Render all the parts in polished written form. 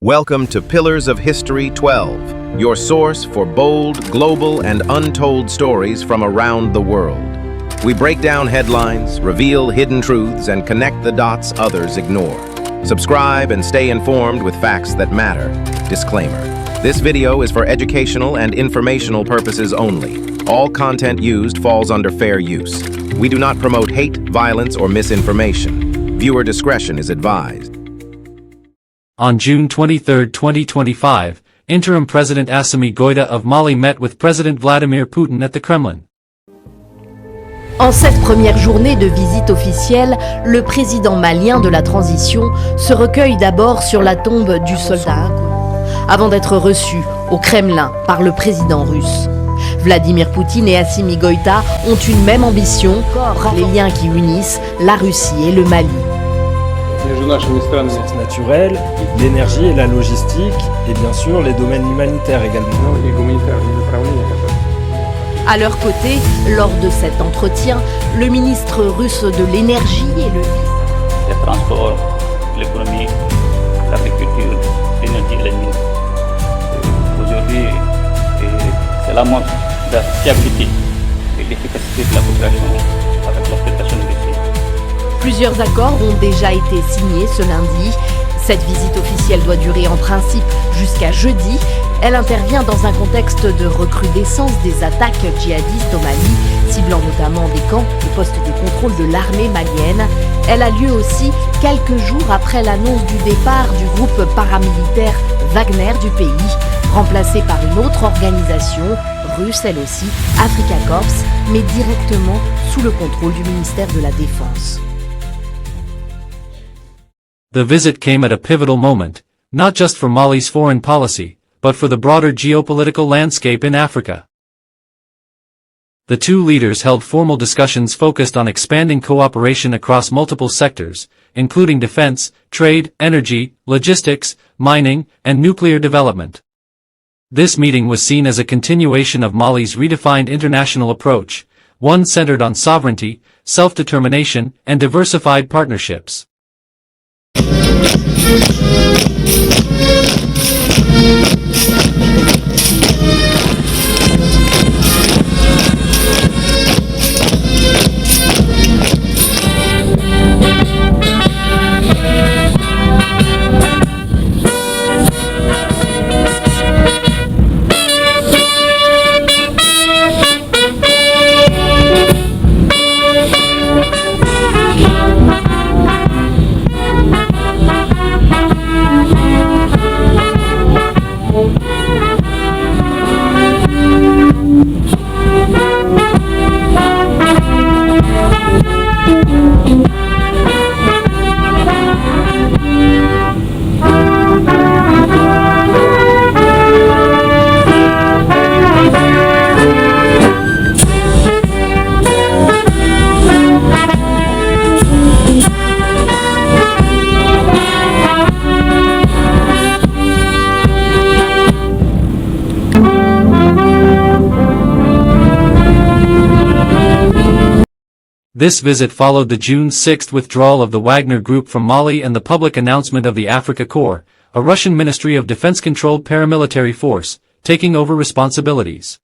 Welcome to Pillars of History 12, your source for bold, global, and untold stories from around the world. We break down headlines, reveal hidden truths, and connect the dots others ignore. Subscribe and stay informed with facts that matter. Disclaimer: this video is for educational and informational purposes only. All content used falls under fair use. We do not promote hate, violence, or misinformation. Viewer discretion is advised. On June 23, 2025, Interim President Assimi Goïta of Mali met with President Vladimir Putin at the Kremlin. En cette première journée de visite officielle, le président malien de la transition se recueille d'abord sur la tombe du soldat avant d'être reçu au Kremlin par le président russe. Vladimir Poutine et Assimi Goïta ont une même ambition, les liens qui unissent la Russie et le Mali. Ressources naturelles, l'énergie et la logistique, et bien sûr les domaines humanitaires également. À leur côté, lors de cet entretien, le ministre russe de l'énergie et le transport, l'économie, l'agriculture, l'énergie et les mines. Aujourd'hui, cela montre la fiabilité et l'efficacité de la coopération avec la Fédération de Russie. Plusieurs accords ont déjà été signés ce lundi. Cette visite officielle doit durer en principe jusqu'à jeudi. Elle intervient dans un contexte de recrudescence des attaques djihadistes au Mali, ciblant notamment des camps et postes de contrôle de l'armée malienne. Elle a lieu aussi quelques jours après l'annonce du départ du groupe paramilitaire Wagner du pays, remplacé par une autre organisation, russe elle aussi, Africa Corps, mais directement sous le contrôle du ministère de la Défense. The visit came at a pivotal moment, not just for Mali's foreign policy, but for the broader geopolitical landscape in Africa. The two leaders held formal discussions focused on expanding cooperation across multiple sectors, including defense, trade, energy, logistics, mining, and nuclear development. This meeting was seen as a continuation of Mali's redefined international approach, one centered on sovereignty, self-determination, and diversified partnerships. This visit followed the June 6 withdrawal of the Wagner Group from Mali and the public announcement of the Africa Corps, a Russian Ministry of Defense-controlled paramilitary force, taking over responsibilities.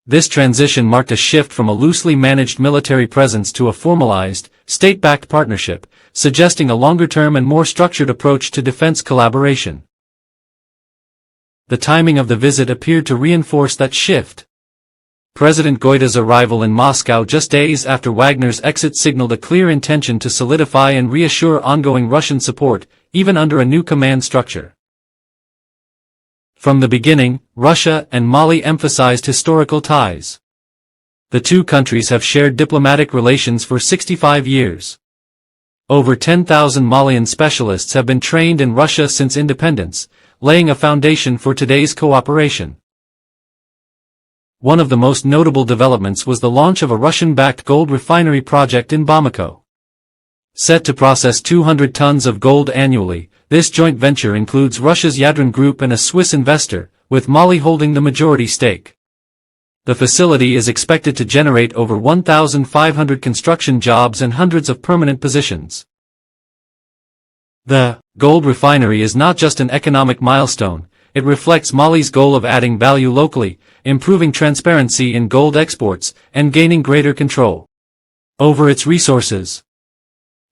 This transition marked a shift from a loosely managed military presence to a formalized, state-backed partnership, suggesting a longer-term and more structured approach to defense collaboration. The timing of the visit appeared to reinforce that shift. President Goïta's arrival in Moscow just days after Wagner's exit signaled a clear intention to solidify and reassure ongoing Russian support, even under a new command structure. From the beginning, Russia and Mali emphasized historical ties. The two countries have shared diplomatic relations for 65 years. Over 10,000 Malian specialists have been trained in Russia since independence, laying a foundation for today's cooperation. One of the most notable developments was the launch of a Russian-backed gold refinery project in Bamako. Set to process 200 tons of gold annually, this joint venture includes Russia's Wagner Group and a Swiss investor, with Mali holding the majority stake. The facility is expected to generate over 1,500 construction jobs and hundreds of permanent positions. The gold refinery is not just an economic milestone, it reflects Mali's goal of adding value locally, improving transparency in gold exports, and gaining greater control over its resources.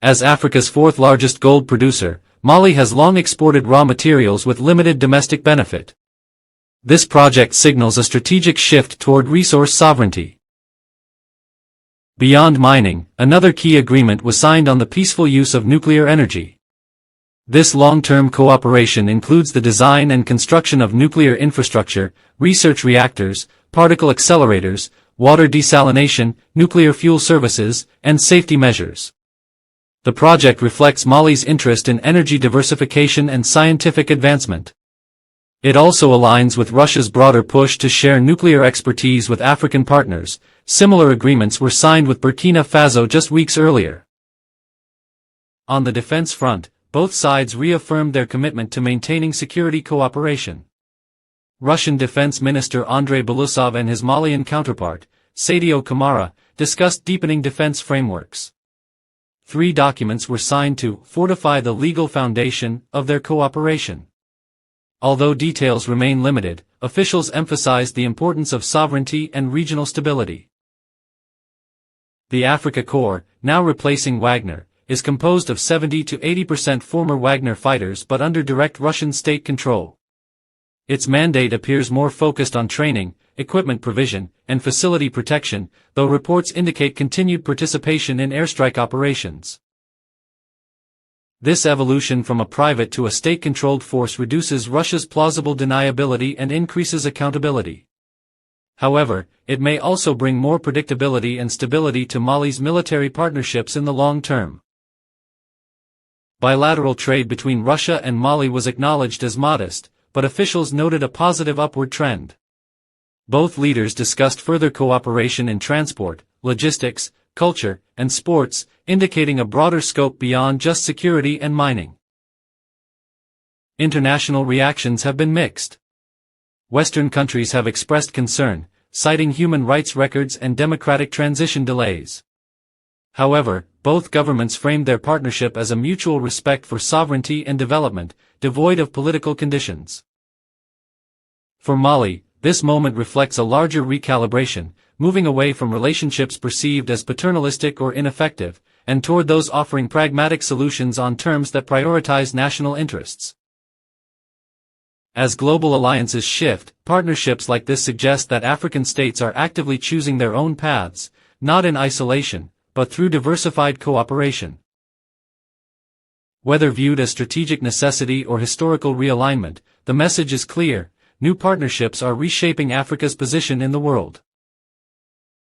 As Africa's fourth-largest gold producer, Mali has long exported raw materials with limited domestic benefit. This project signals a strategic shift toward resource sovereignty. Beyond mining, another key agreement was signed on the peaceful use of nuclear energy. This long-term cooperation includes the design and construction of nuclear infrastructure, research reactors, particle accelerators, water desalination, nuclear fuel services, and safety measures. The project reflects Mali's interest in energy diversification and scientific advancement. It also aligns with Russia's broader push to share nuclear expertise with African partners. Similar agreements were signed with Burkina Faso just weeks earlier. On the defense front, both sides reaffirmed their commitment to maintaining security cooperation. Russian Defense Minister Andrei Belousov and his Malian counterpart, Sadio Kamara, discussed deepening defense frameworks. 3 documents were signed to fortify the legal foundation of their cooperation. Although details remain limited, officials emphasized the importance of sovereignty and regional stability. The Africa Corps, now replacing Wagner, is composed of 70 to 80% former Wagner fighters but under direct Russian state control. Its mandate appears more focused on training, equipment provision, and facility protection, though reports indicate continued participation in airstrike operations. This evolution from a private to a state-controlled force reduces Russia's plausible deniability and increases accountability. However, it may also bring more predictability and stability to Mali's military partnerships in the long term. Bilateral trade between Russia and Mali was acknowledged as modest, but officials noted a positive upward trend. Both leaders discussed further cooperation in transport, logistics, culture, and sports, indicating a broader scope beyond just security and mining. International reactions have been mixed. Western countries have expressed concern, citing human rights records and democratic transition delays. However, both governments framed their partnership as a mutual respect for sovereignty and development, devoid of political conditions. For Mali, this moment reflects a larger recalibration, moving away from relationships perceived as paternalistic or ineffective, and toward those offering pragmatic solutions on terms that prioritize national interests. As global alliances shift, partnerships like this suggest that African states are actively choosing their own paths, not in isolation, but through diversified cooperation. Whether viewed as strategic necessity or historical realignment, the message is clear: new partnerships are reshaping Africa's position in the world.